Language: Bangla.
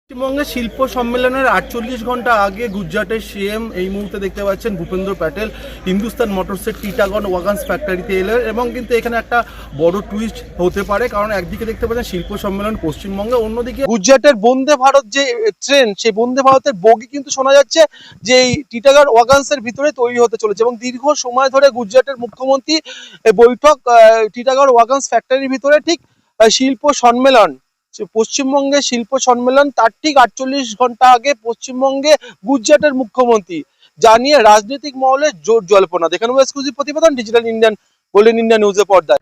পশ্চিমবঙ্গে শিল্প সম্মেলনের ৪৮ ঘন্টা আগে গুজরাটের সিএম এই মুহূর্তে দেখতে পাচ্ছেন ভূপেন্দ্র প্যাটেল হিন্দুস্তান মোটরসের টিটাগড় ওয়াগনস ফ্যাক্টরিতে এলেন এবং কিন্তু এখানে একটা বড় টুইস্ট হতে পারে, কারণ একদিকে দেখতে পাচ্ছেন শিল্প সম্মেলন পশ্চিমবঙ্গে, অন্যদিকে গুজরাটের বন্দে ভারত যে ট্রেন, সেই বন্দে ভারতের বগি কিন্তু শোনা যাচ্ছে যে এই টিটাগড় ওয়াগনসের ভিতরে তৈরি হতে চলেছে এবং দীর্ঘ সময় ধরে গুজরাটের মুখ্যমন্ত্রী এই বৈঠক টিটাগড় ওয়াগনস ফ্যাক্টরির ভিতরে ঠিক শিল্প সম্মেলন, পশ্চিমবঙ্গের শিল্প সম্মেলন তার ঠিক ৪৮ ঘন্টা আগে পশ্চিমবঙ্গে গুজরাটের মুখ্যমন্ত্রী জানিয়ে রাজনৈতিক মহলে জোর জল্পনা। দেখে নেবো এক্সক্লুসিভ প্রতিবেদন ডিজিটাল ইন্ডিয়ান গোল্ডেন ইন্ডিয়া নিউজের পর্দায়।